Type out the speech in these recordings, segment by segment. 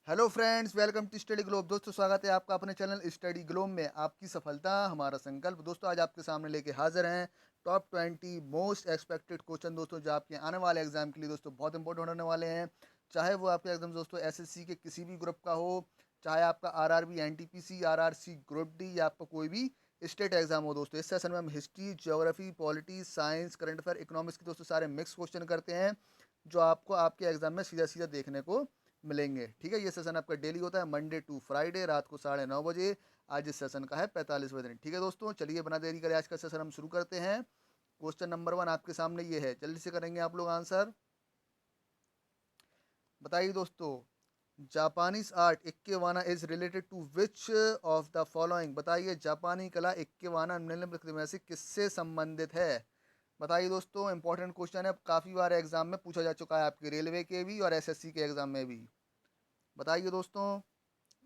Hello friends, welcome to Study Globe. दोस्तों, स्वागत है आपका अपने चैनल स्टडी ग्लोब में। आपकी सफलता हमारा संकल्प। दोस्तों, आज आपके सामने लेके हाजिर हैं टॉप 20 मोस्ट एक्सपेक्टेड क्वेश्चन दोस्तों, जो आपके आने वाले एग्जाम के लिए दोस्तों बहुत इंपॉर्टेंट होने वाले हैं। चाहे वो आपके एग्जाम दोस्तों एसएससी के किसी भी ग्रुप का हो, चाहे आपका RRB, NTPC, RRC, group D या आपका कोई भी स्टेट एग्जाम हो दोस्तों। इस सेशन में हम history, geography, polity, science, current affair, economics के दोस्तों सारे मिक्स क्वेश्चन करते हैं, जो आपको आपके एग्जाम में सीधा सीधा देखने को मिलेंगे। ठीक है, ये सेशन आपका डेली होता है मंडे टू फ्राइडे रात को 9:30 बजे। आज इस सेशन का है 45वें दिन। ठीक है दोस्तों, चलिए बिना देरी करे आज का सेशन हम शुरू करते हैं। क्वेश्चन नंबर 1 आपके सामने ये है, जल्दी से करेंगे आप लोग आंसर। बताइए दोस्तों, Japanese art ikebana is related to which of the following. बताइए, जापानी कला इक्केवाना निम्नलिखित में से किससे संबंधित है। बताइए दोस्तों, इंपॉर्टेंट क्वेश्चन है, काफ़ी बार एग्जाम में पूछा जा चुका है, आपके रेलवे के भी और एसएससी के एग्जाम में भी। बताइए दोस्तों,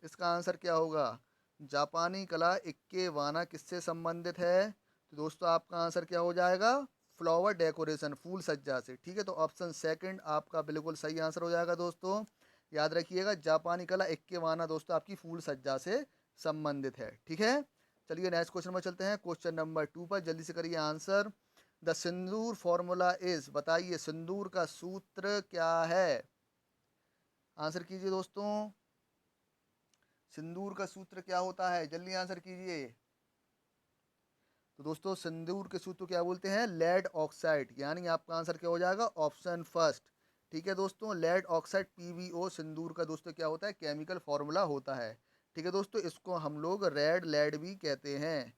इसका आंसर क्या होगा। जापानी कला इक्के वाना किससे संबंधित है। तो दोस्तों आपका आंसर क्या हो जाएगा, फ्लावर डेकोरेशन, फूल सज्जा से। ठीक है, तो ऑप्शन सेकंड आपका बिल्कुल सही आंसर हो जाएगा दोस्तों। याद रखिएगा, जापानी कला इक्के वाना दोस्तों आपकी फूल सज्जा से संबंधित है। ठीक है, चलिए नेक्स्ट क्वेश्चन में चलते हैं। क्वेश्चन नंबर 2 पर जल्दी से करिए answer. The Sindoor formula is. बताइए, सिंदूर का सूत्र क्या है। आंसर कीजिए दोस्तों, सिंदूर का सूत्र क्या होता है, जल्दी आंसर कीजिए। तो दोस्तों, सिंदूर के सूत्र क्या बोलते हैं, लेड ऑक्साइड। यानी आपका आंसर क्या हो जाएगा, ऑप्शन फर्स्ट। ठीक है दोस्तों, लेड ऑक्साइड पीवीओ सिंदूर का दोस्तों क्या होता है, केमिकल फॉर्मूला होता है। ठीक है दोस्तों, इसको हम लोग रेड लेड भी कहते हैं।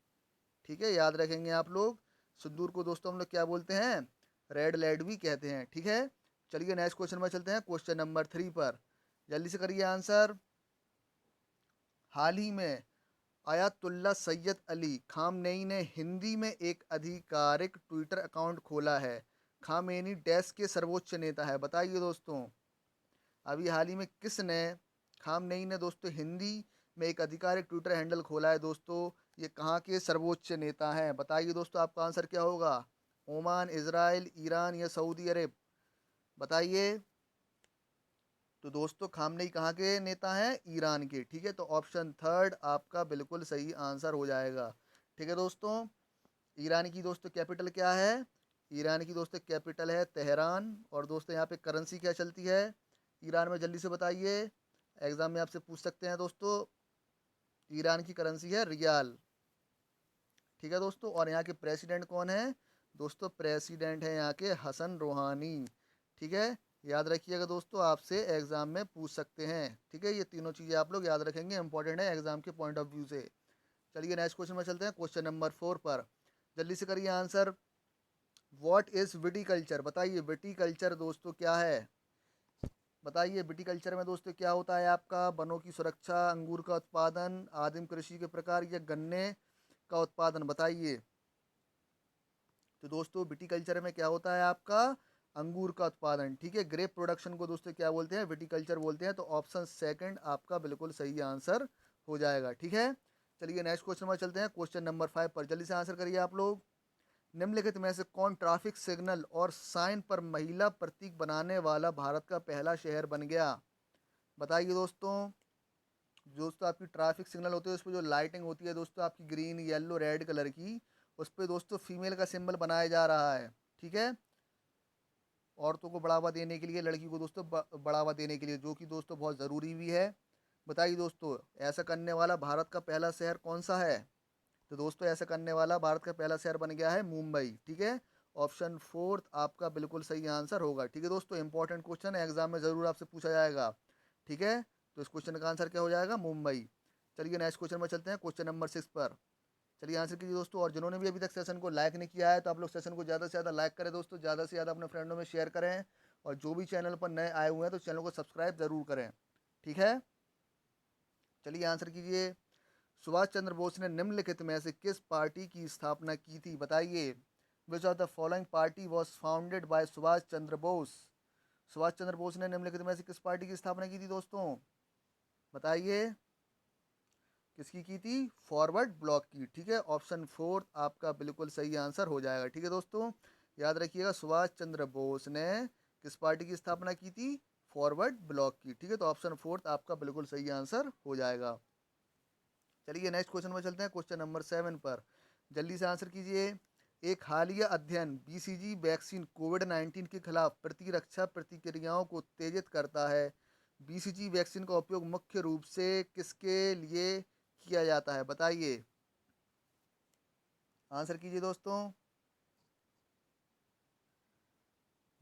ठीक है, याद रखेंगे आप लोग, सिंदूर को दोस्तों हम लोग क्या बोलते हैं, रेड लेड भी कहते हैं। ठीक है, चलिए नेक्स्ट क्वेश्चन में चलते हैं, क्वेश्चन नंबर 3 पर जल्दी से करिए आंसर। हाल ही में आयतुल्ला सैयद अली खामनेई ने हिंदी में एक आधिकारिक ट्विटर अकाउंट खोला है। खामेनी देश के सर्वोच्च नेता है। बताइए दोस्तों, अभी हाल ही में किसने, खामनेई ने दोस्तों हिंदी में एक आधिकारिक ट्विटर हैंडल खोला है दोस्तों। ये कहाँ के सर्वोच्च नेता हैं। बताइए दोस्तों, आपका आंसर क्या होगा, ओमान, इजराइल, ईरान या सऊदी अरब। बताइए। तो दोस्तों, खामनेई कहाँ के नेता हैं, ईरान के। ठीक है, तो ऑप्शन थर्ड आपका बिल्कुल सही आंसर हो जाएगा। ठीक है दोस्तों, ईरान की दोस्तों कैपिटल क्या है, ईरान की दोस्तों कैपिटल है तेहरान। और दोस्तों यहाँ पे करेंसी क्या चलती है ईरान में, जल्दी से बताइए, एग्जाम में आपसे पूछ सकते हैं दोस्तों। ईरान की करेंसी है रियाल। ठीक है दोस्तों, और यहाँ के प्रेसिडेंट कौन है दोस्तों, प्रेसिडेंट है यहाँ के हसन रोहानी। ठीक है, याद रखिएगा दोस्तों, आपसे एग्जाम में पूछ सकते हैं। ठीक है, ये तीनों चीज़ें आप लोग याद रखेंगे, इंपॉर्टेंट है एग्जाम के पॉइंट ऑफ व्यू से। चलिए नेक्स्ट क्वेश्चन में चलते हैं, क्वेश्चन नंबर 4 पर जल्दी से करिए आंसर। What is viticulture. बताइए, विटिकल्चर दोस्तों क्या है। बताइए, विटिकल्चर में दोस्तों क्या होता है आपका, वनों की सुरक्षा, अंगूर का उत्पादन, आदिम कृषि के प्रकार या गन्ने का उत्पादन। बताइए। तो दोस्तों, विटिकल्चर में क्या होता है आपका, अंगूर का उत्पादन। ठीक है, ग्रेप प्रोडक्शन को दोस्तों क्या बोलते हैं, विटिकल्चर बोलते हैं। तो ऑप्शन सेकंड आपका बिल्कुल सही आंसर हो जाएगा। ठीक है, चलिए नेक्स्ट क्वेश्चन में चलते हैं, क्वेश्चन नंबर 5 पर जल्दी से आंसर करिए आप लोग। निम्नलिखित में से कौन ट्रैफिक सिग्नल और साइन पर महिला प्रतीक बनाने वाला भारत का पहला शहर बन गया। बताइए दोस्तों। दोस्तों, आपकी ट्रैफिक सिग्नल होती है, उस पर जो लाइटिंग होती है दोस्तों आपकी ग्रीन येलो रेड कलर की, उस पर दोस्तों फीमेल का सिंबल बनाया जा रहा है। ठीक है, औरतों को बढ़ावा देने के लिए, लड़की को दोस्तों बढ़ावा देने के लिए, जो कि दोस्तों बहुत ज़रूरी भी है। बताइए दोस्तों, ऐसा करने वाला भारत का पहला शहर कौन सा है। तो दोस्तों, ऐसा करने वाला भारत का पहला शहर बन गया है मुंबई। ठीक है, ऑप्शन फोर्थ आपका बिल्कुल सही आंसर होगा। ठीक है दोस्तों, इंपॉर्टेंट क्वेश्चन है, एग्जाम में ज़रूर आपसे पूछा जाएगा। ठीक है, तो इस क्वेश्चन का आंसर क्या हो जाएगा, मुंबई। चलिए नेक्स्ट क्वेश्चन में चलते हैं, क्वेश्चन नंबर 6 पर चलिए आंसर कीजिए दोस्तों। और जिन्होंने भी अभी तक सेशन को लाइक नहीं किया है, तो आप लोग सेशन को ज़्यादा से ज़्यादा लाइक करें दोस्तों, ज़्यादा से ज़्यादा अपने फ्रेंडों में शेयर करें। और जो भी चैनल पर नए आए हुए हैं, तो चैनल को सब्सक्राइब ज़रूर करें। ठीक है, चलिए आंसर कीजिए। सुभाष चंद्र बोस ने निम्नलिखित में से किस पार्टी की स्थापना की थी। बताइए, which of the following party was founded by Subhash Chandra Bose. Subhash Chandra Bose ने निम्नलिखित में से किस पार्टी की स्थापना की थी दोस्तों। बताइए, किसकी की थी, फॉरवर्ड ब्लॉक की। ठीक है, ऑप्शन फोर्थ आपका बिल्कुल सही आंसर हो जाएगा। ठीक है दोस्तों, याद रखिएगा, सुभाष चंद्र बोस ने किस पार्टी की स्थापना की थी, फॉरवर्ड ब्लॉक की। ठीक है, तो ऑप्शन फोर्थ आपका बिल्कुल सही आंसर हो जाएगा। चलिए नेक्स्ट क्वेश्चन में चलते हैं, क्वेश्चन नंबर 7 पर। जल्दी से आंसर कीजिए। एक हालिया अध्ययन बीसीजी वैक्सीन कोविड-19 के खिलाफ प्रतिरक्षा प्रतिक्रियाओं को उत्तेजित करता है। बीसीजी वैक्सीन का उपयोग मुख्य रूप से किसके लिए किया जाता है, बताइए। आंसर कीजिए दोस्तों,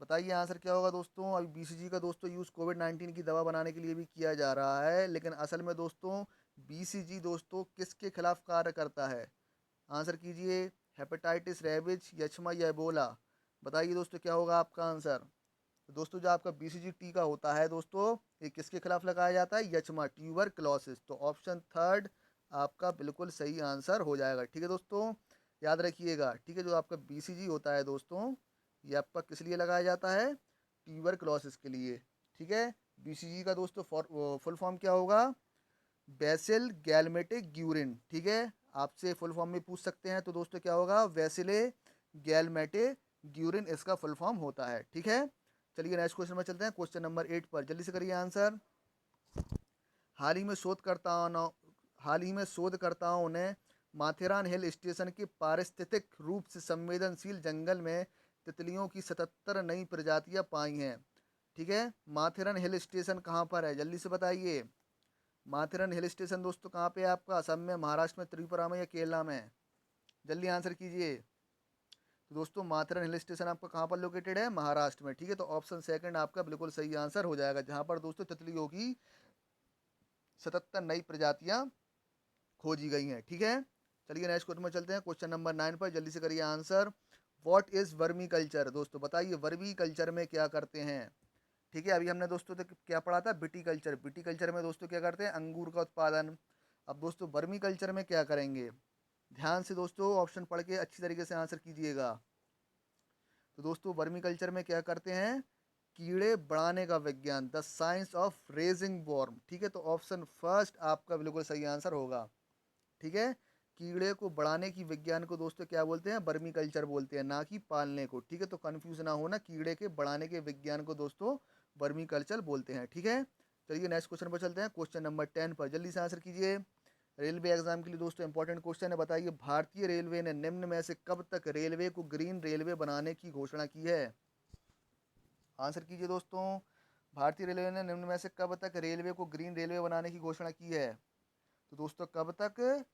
बताइए आंसर क्या होगा दोस्तों। अभी बीसीजी का दोस्तों यूज़ कोविड-19 की दवा बनाने के लिए भी किया जा रहा है, लेकिन असल में दोस्तों बीसीजी दोस्तों किसके खिलाफ कार्य करता है। आंसर कीजिए। हेपेटाइटिस, रेबिज, यक्ष्मा या एबोला, बताइए दोस्तों क्या होगा आपका आंसर। तो दोस्तों जो आपका बीसीजी टीका होता है दोस्तों, ये किसके खिलाफ लगाया जाता है, यक्ष्मा, ट्यूबरक्लोसिस। तो ऑप्शन थर्ड आपका बिल्कुल सही आंसर हो जाएगा। ठीक है दोस्तों, याद रखिएगा। ठीक है, जो आपका बीसीजी होता है दोस्तों, ये आपका किस लिए लगाया जाता है, ट्यूबरक्लोसिस के लिए। ठीक है, बीसीजी का दोस्तों फुल फॉर्म क्या होगा, बेसिल गैलमेटिक ग्यूरिन। ठीक है, आपसे फुल फॉर्म में पूछ सकते हैं, तो दोस्तों क्या होगा, वेसिले गैलमेटिक ग्यूरिन इसका फुल फॉर्म होता है। ठीक है, चलिए नेक्स्ट क्वेश्चन में चलते हैं, क्वेश्चन नंबर 8 पर। जल्दी से करिए आंसर। हाल ही में शोधकर्ताओं ने हाल ही में शोधकर्ताओं ने माथेरान हिल स्टेशन के पारिस्थितिक रूप से संवेदनशील जंगल में तितलियों की 77 नई प्रजातियां पाई हैं। ठीक है, माथेरान हिल स्टेशन कहाँ पर है, जल्दी से बताइए। माथेरन हिल स्टेशन दोस्तों कहाँ पे है आपका, असम में, महाराष्ट्र में, त्रिपुरा में या केरला में, जल्दी आंसर कीजिए। तो दोस्तों माथेरन हिल स्टेशन आपका कहाँ पर लोकेटेड है, महाराष्ट्र में। ठीक है, तो ऑप्शन सेकंड आपका बिल्कुल सही आंसर हो जाएगा, जहाँ पर दोस्तों तितलियों की 77 नई प्रजातियां खोजी गई हैं। ठीक है, चलिए नेक्स्ट क्वेश्चन में चलते हैं, क्वेश्चन नंबर 9 पर। जल्दी से करिए answer. What is vermi culture, दोस्तों बताइए वर्मी कल्चर में क्या करते हैं। ठीक है, अभी हमने दोस्तों तो क्या पढ़ा था, विटीकल्चर। विटीकल्चर में दोस्तों क्या करते हैं, अंगूर का उत्पादन। अब दोस्तों वर्मी कल्चर में क्या करेंगे, ध्यान से दोस्तों ऑप्शन पढ़ के अच्छी तरीके से आंसर कीजिएगा। तो दोस्तों वर्मी कल्चर में क्या करते हैं, कीड़े बढ़ाने का विज्ञान, the science of raising worm. ठीक है, तो ऑप्शन फर्स्ट आपका बिल्कुल सही आंसर होगा। ठीक है, कीड़े को बढ़ाने की विज्ञान को दोस्तों क्या बोलते हैं, वर्मी कल्चर बोलते हैं, ना कि पालने को। ठीक है, तो कंफ्यूज ना होना, कीड़े के बढ़ाने के विज्ञान को दोस्तों वर्मी कल्चर बोलते हैं। ठीक है, चलिए नेक्स्ट क्वेश्चन पर चलते हैं, क्वेश्चन नंबर 10 पर। जल्दी से आंसर कीजिए। रेलवे एग्जाम के लिए दोस्तों इंपॉर्टेंट क्वेश्चन है, बताइए भारतीय रेलवे ने निम्न में से कब तक रेलवे को ग्रीन रेलवे बनाने की घोषणा की है। आंसर कीजिए दोस्तों, भारतीय रेलवे ने निम्न में से कब तक रेलवे को ग्रीन रेलवे बनाने की घोषणा की है। तो दोस्तों कब तक,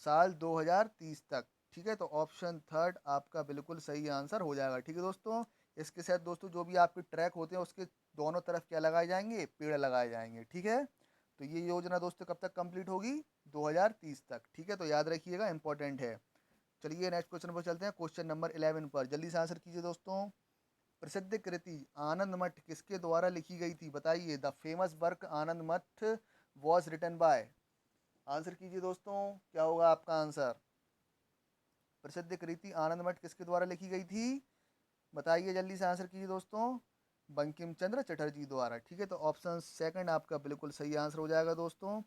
साल 2030 तक। ठीक है, तो ऑप्शन थर्ड आपका बिल्कुल सही आंसर हो जाएगा। ठीक है दोस्तों, इसके साथ दोस्तों जो भी आपके ट्रैक होते हैं उसके दोनों तरफ क्या लगाए जाएंगे, पेड़ लगाए जाएंगे। ठीक है, तो ये योजना दोस्तों कब तक कंप्लीट होगी, 2030 तक। ठीक है, तो याद रखिएगा, इंपॉर्टेंट है। चलिए नेक्स्ट क्वेश्चन पर चलते हैं, क्वेश्चन नंबर 11 पर। जल्दी से आंसर कीजिए दोस्तों। प्रसिद्ध कृति आनंद मठ किसके द्वारा लिखी गई थी, बताइए। द फेमस वर्क आनंद मठ वॉज रिटन बाय, आंसर कीजिए दोस्तों, क्या होगा आपका आंसर। प्रसिद्ध कृति आनंद मठ किसके द्वारा लिखी गई थी, बताइए जल्दी से आंसर कीजिए दोस्तों। बंकिम चंद्र चटर्जी द्वारा। ठीक है, तो ऑप्शन सेकंड आपका बिल्कुल सही आंसर हो जाएगा दोस्तों।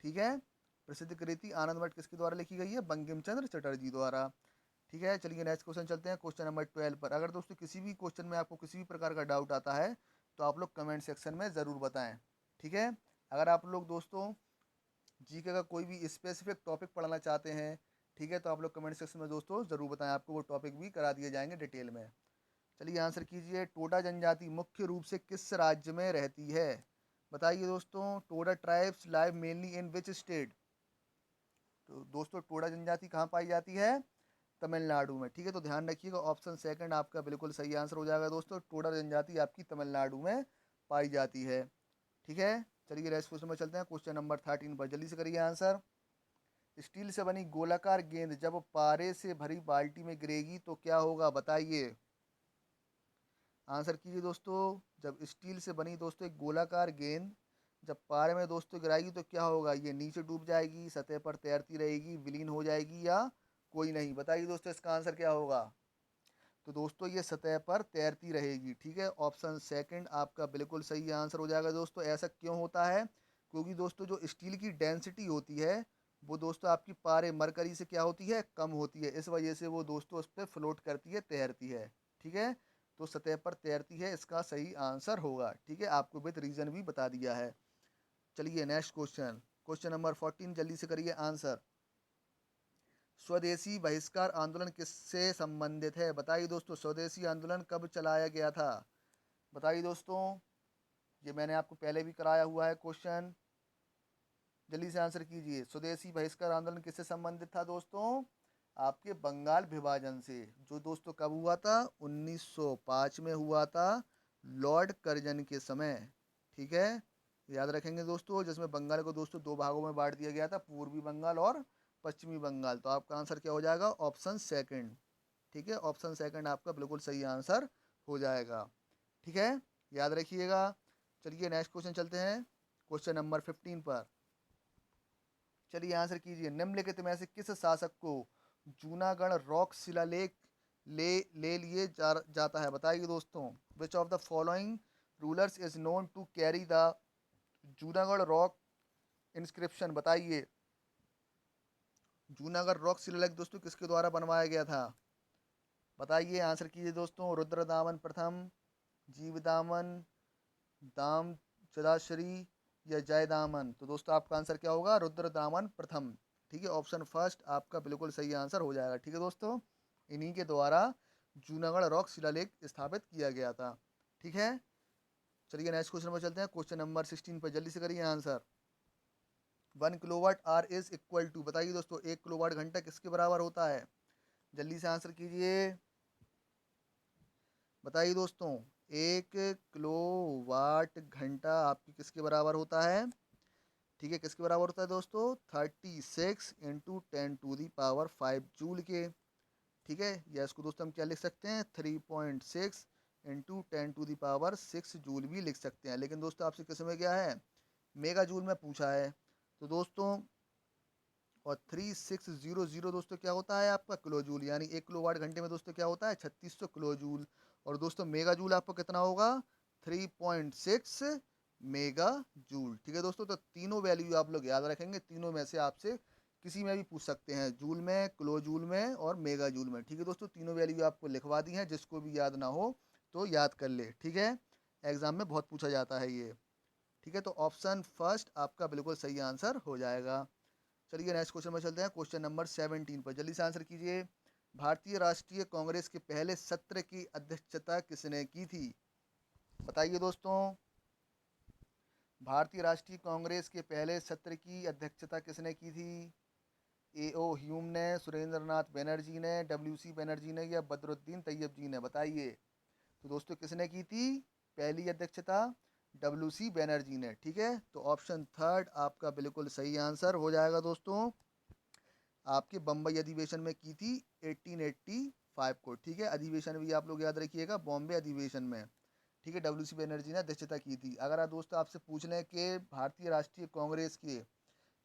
ठीक है, प्रसिद्ध कृति आनंद मठ किसके द्वारा लिखी गई है, बंकिम चंद्र चटर्जी द्वारा। ठीक है, चलिए नेक्स्ट क्वेश्चन चलते हैं, क्वेश्चन नंबर 12 पर। अगर दोस्तों किसी भी क्वेश्चन में आपको किसी भी प्रकार का डाउट आता है तो आप लोग कमेंट सेक्शन में ज़रूर बताएं। ठीक है, अगर आप लोग दोस्तों जीके का कोई भी स्पेसिफिक टॉपिक पढ़ना चाहते हैं, ठीक है, तो आप लोग कमेंट सेक्शन में दोस्तों ज़रूर बताएं, आपको वो टॉपिक भी करा दिए जाएंगे डिटेल में। चलिए आंसर कीजिए। टोडा जनजाति मुख्य रूप से किस राज्य में रहती है, बताइए दोस्तों। Toda tribes live mainly in which state, तो दोस्तों टोडा जनजाति कहाँ पाई जाती है, तमिलनाडु में। ठीक है, तो ध्यान रखिएगा, ऑप्शन सेकंड आपका बिल्कुल सही आंसर हो जाएगा दोस्तों, टोडा जनजाति आपकी तमिलनाडु में पाई जाती है। ठीक है, चलिए नेक्स्ट क्वेश्चन में चलते हैं, क्वेश्चन नंबर 13 पर। जल्दी से करिए आंसर। स्टील से बनी गोलाकार गेंद जब पारे से भरी बाल्टी में गिरेगी तो क्या होगा, बताइए। आंसर कीजिए दोस्तों। जब स्टील से बनी दोस्तों एक गोलाकार गेंद जब पारे में दोस्तों गिराएगी तो क्या होगा, ये नीचे डूब जाएगी, सतह पर तैरती रहेगी, विलीन हो जाएगी, या कोई नहीं, बताइए दोस्तों इसका आंसर क्या होगा। तो दोस्तों ये सतह पर तैरती रहेगी। ठीक है, ऑप्शन सेकंड आपका बिल्कुल सही आंसर हो जाएगा दोस्तों। ऐसा क्यों होता है, क्योंकि दोस्तों जो स्टील की डेंसिटी होती है वो दोस्तों आपकी पारे मरकरी से क्या होती है, कम होती है, इस वजह से वो दोस्तों उस पर फ्लोट करती है, तैरती है। ठीक है, तो सतह पर तैरती है, इसका सही आंसर होगा। ठीक है, आपको विद रीजन भी बता दिया है। चलिए नेक्स्ट क्वेश्चन, क्वेश्चन नंबर 14 जल्दी से करिए आंसर। स्वदेशी बहिष्कार आंदोलन किससे संबंधित है? बताइए दोस्तों, स्वदेशी आंदोलन कब चलाया गया था? बताइए दोस्तों, ये मैंने आपको पहले भी कराया हुआ है क्वेश्चन, जल्दी से आंसर कीजिए। स्वदेशी बहिष्कार आंदोलन किससे संबंधित था दोस्तों? आपके बंगाल विभाजन से, जो दोस्तों कब हुआ था? 1905 में हुआ था, लॉर्ड कर्जन के समय। ठीक है, याद रखेंगे दोस्तों, जिसमें बंगाल को दोस्तों दो भागों में बांट दिया गया था, पूर्वी बंगाल और पश्चिमी बंगाल। तो आपका आंसर क्या हो जाएगा? Option second. ठीक है, ऑप्शन सेकंड आपका बिल्कुल सही आंसर हो जाएगा। ठीक है, याद रखिएगा। चलिए नेक्स्ट क्वेश्चन चलते हैं, क्वेश्चन नंबर 15 पर। चलिए आंसर कीजिए। निम्नलिखित में से किस शासक को जूनागढ़ रॉक शिलालेख ले लिए जाता है? बताइए दोस्तों, which of the following rulers is known to carry the Junagadh rock inscription? बताइए, जूनागढ़ रॉक शिलालेख दोस्तों किसके द्वारा बनवाया गया था? बताइए, आंसर कीजिए दोस्तों। रुद्रदामन प्रथम, जीवदामन, दाम चदाश्री या जयदामन? तो दोस्तों आपका आंसर क्या होगा? रुद्रदामन प्रथम। ठीक है, ऑप्शन फर्स्ट आपका बिल्कुल सही आंसर हो जाएगा। ठीक है दोस्तों, इन्हीं के द्वारा जूनागढ़ रॉक शिलालेख स्थापित किया गया था। ठीक है, चलिए नेक्स्ट क्वेश्चन पर चलते हैं, क्वेश्चन नंबर 16 पर जल्दी से करिए answer. 1 kilowatt hour is equal to, बताइए दोस्तों, 1 किलोवाट घंटा किसके बराबर होता है? जल्दी से आंसर कीजिए, बताइए दोस्तों, 1 किलोवाट घंटा आपकी किसके बराबर होता है? ठीक है, किसके बराबर होता है दोस्तों? 36 × 10⁵ जूल के। ठीक है, या इसको दोस्तों हम क्या लिख सकते हैं? 3.6 × 10⁶ जूल भी लिख सकते हैं। लेकिन दोस्तों आपसे किस में क्या है? मेगा जूल में पूछा है। तो दोस्तों, और 3600 दोस्तों क्या होता है आपका? किलो जूल, यानी 1 किलोवाट घंटे में दोस्तों क्या होता है? 3600 किलो जूल। और दोस्तों मेगा जूल आपको कितना होगा? 3.6 मेगा जूल। ठीक है दोस्तों, तो तीनों वैल्यू आप लोग याद रखेंगे, तीनों में से आपसे किसी में भी पूछ सकते हैं, जूल में, किलो जूल में और मेगा जूल में। ठीक है दोस्तों, तीनों वैल्यू आपको लिखवा दी हैं, जिसको भी याद ना हो तो याद कर ले। ठीक है, एग्जाम में बहुत पूछा जाता है ये। ठीक है, तो ऑप्शन फर्स्ट आपका बिल्कुल सही आंसर हो जाएगा। चलिए नेक्स्ट क्वेश्चन में चलते हैं, क्वेश्चन नंबर 17 पर जल्दी से आंसर कीजिए। भारतीय राष्ट्रीय कांग्रेस के पहले सत्र की अध्यक्षता किसने की थी? बताइए दोस्तों, भारतीय राष्ट्रीय कांग्रेस के पहले सत्र की अध्यक्षता किसने की थी? A.O. ह्यूम ने, सुरेंद्र नाथ बनर्जी ने, WC बनर्जी ने या बदरुद्दीन तैयब जी ने? बताइए, तो दोस्तों किसने की थी पहली अध्यक्षता? WC बनर्जी ने। ठीक है, तो ऑप्शन थर्ड आपका बिल्कुल सही आंसर हो जाएगा दोस्तों। आपके बम्बई अधिवेशन में की थी 1885 को। ठीक है, अधिवेशन भी आप लोग याद रखिएगा, बॉम्बे अधिवेशन में। ठीक है, WC बनर्जी ने अध्यक्षता की थी। अगर आप दोस्तों आपसे पूछ लें कि भारतीय राष्ट्रीय कांग्रेस के,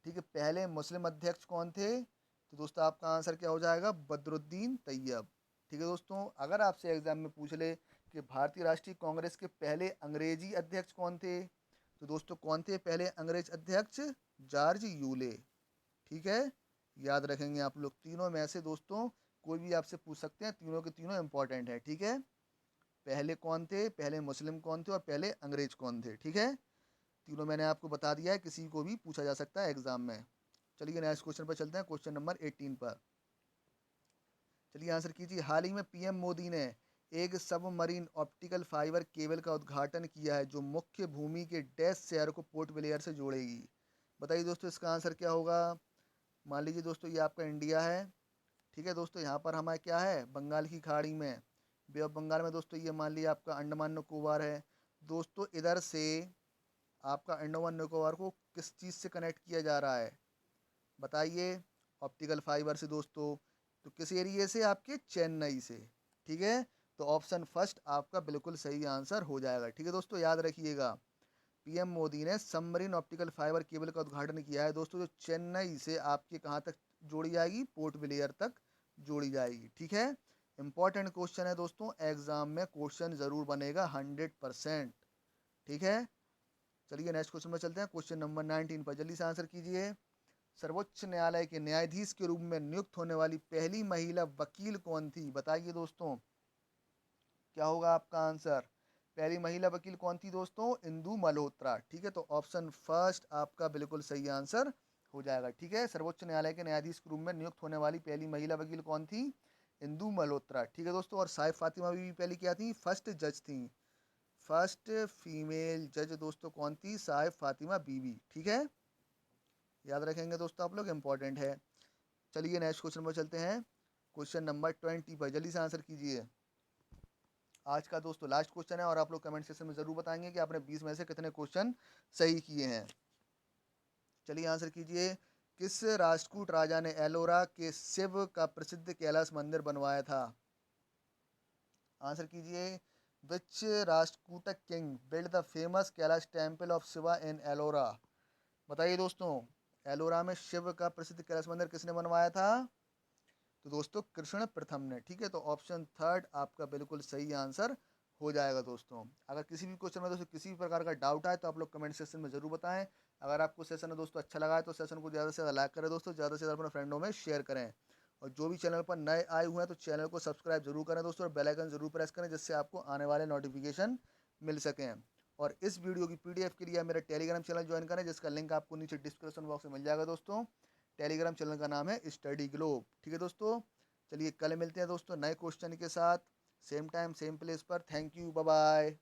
ठीक है, पहले मुस्लिम अध्यक्ष कौन थे, तो दोस्तों आपका आंसर क्या हो जाएगा? बदरुद्दीन तैयब। ठीक है दोस्तों, अगर आपसे एग्जाम में पूछ ले कि भारतीय राष्ट्रीय कांग्रेस के पहले अंग्रेजी अध्यक्ष कौन थे, तो दोस्तों कौन थे पहले अंग्रेज अध्यक्ष? George Yule. ठीक है, याद रखेंगे आप लोग, तीनों में से दोस्तों कोई भी आपसे पूछ सकते हैं, तीनों के तीनों इंपॉर्टेंट है। ठीक है, पहले कौन थे, पहले मुस्लिम कौन थे और पहले अंग्रेज कौन थे? ठीक है, तीनों मैंने आपको बता दिया है, किसी को भी पूछा जा सकता है एग्जाम में। चलिए नेक्स्ट क्वेश्चन पर चलते हैं, क्वेश्चन नंबर 18 पर। चलिए आंसर कीजिए। हाल ही में पीएम मोदी ने एक सबमरीन ऑप्टिकल फाइबर केबल का उद्घाटन किया है, जो मुख्य भूमि के डैश शहर को पोर्ट ब्लेयर से जोड़ेगी। बताइए दोस्तों, इसका आंसर क्या होगा? मान लीजिए दोस्तों, ये आपका इंडिया है। ठीक है दोस्तों, यहाँ पर हमारा क्या है? बंगाल की खाड़ी में, बे ऑफ बंगाल में दोस्तों, ये मान लीजिए आपका अंडमान निकोबार है। दोस्तों इधर से आपका अंडमान निकोबार को किस चीज़ से कनेक्ट किया जा रहा है? बताइए, ऑप्टिकल फाइबर से दोस्तों। तो किस एरिए से? आपके चेन्नई से। ठीक है, तो ऑप्शन फर्स्ट आपका बिल्कुल सही आंसर हो जाएगा। ठीक है दोस्तों, याद रखिएगा, पीएम मोदी ने सबमरीन ऑप्टिकल फाइबर केबल का उद्घाटन किया है दोस्तों, जो चेन्नई से आपके कहाँ तक जोड़ी जाएगी? पोर्ट ब्लेयर तक जोड़ी जाएगी। ठीक है, इंपॉर्टेंट क्वेश्चन है दोस्तों, एग्जाम में क्वेश्चन जरूर बनेगा 100%। ठीक है, चलिए नेक्स्ट क्वेश्चन में चलते हैं, क्वेश्चन नंबर 19 पर जल्दी से आंसर कीजिए। सर्वोच्च न्यायालय के न्यायाधीश के रूप में नियुक्त होने वाली पहली महिला वकील कौन थी? बताइए दोस्तों, क्या होगा आपका आंसर? पहली महिला वकील कौन थी दोस्तों? इंदु मल्होत्रा। ठीक है, तो ऑप्शन फर्स्ट आपका बिल्कुल सही आंसर हो जाएगा। ठीक है, सर्वोच्च न्यायालय के न्यायाधीश के रूप में नियुक्त होने वाली पहली महिला वकील कौन थी? इंदु मल्होत्रा। ठीक है दोस्तों, और साहिब फातिमा भी पहली क्या थी? फर्स्ट जज थी। फर्स्ट फीमेल जज दोस्तों कौन थी? साहिब फातिमा बीबी। ठीक है, याद रखेंगे दोस्तों आप लोग, इंपॉर्टेंट है। चलिए नेक्स्ट क्वेश्चन पर चलते हैं। क्वेश्चन नंबर 20 पर जल्दी से आंसर कीजिए। आज का दोस्तों लास्ट क्वेश्चन है और आप लोग कमेंट सेक्शन में जरूर बताएंगे कि आपने 20 में से कितने क्वेश्चन सही किए हैं। चलिए आंसर कीजिए। किस राष्ट्रकूट राजा ने एलोरा के शिव का प्रसिद्ध कैलाश मंदिर बनवाया था? आंसर कीजिए। Which Rashtrakuta king build the famous Kailash temple of Shiva in Ellora? बताइए दोस्तों, एलोरा में शिव का प्रसिद्ध कैलाश मंदिर किसने बनवाया था? तो दोस्तों कृष्ण प्रथम ने। ठीक है, तो ऑप्शन थर्ड आपका बिल्कुल सही आंसर हो जाएगा दोस्तों। अगर किसी भी क्वेश्चन में दोस्तों किसी भी प्रकार का डाउट आए तो आप लोग कमेंट सेक्शन में जरूर बताएं। अगर आपको सेशन दोस्तों अच्छा लगा है तो सेशन को ज़्यादा से ज़्यादा लाइक करें दोस्तों, ज़्यादा से ज़्यादा अपने फ्रेंडों में शेयर करें। और जो भी चैनल पर नए आए हुए हैं तो चैनल को सब्सक्राइब जरूर करें दोस्तों, और बेल आइकन जरूर प्रेस करें जिससे आपको आने वाले नोटिफिकेशन मिल सकें। और इस वीडियो की पीडीएफ के लिए मेरा टेलीग्राम चैनल ज्वाइन करें जिसका लिंक आपको नीचे डिस्क्रिप्शन बॉक्स में मिल जाएगा दोस्तों। टेलीग्राम चैनल का नाम है स्टडी ग्लोब। ठीक है दोस्तों, चलिए कल मिलते हैं दोस्तों नए क्वेश्चन के साथ, सेम टाइम सेम प्लेस पर। Thank you, bye bye.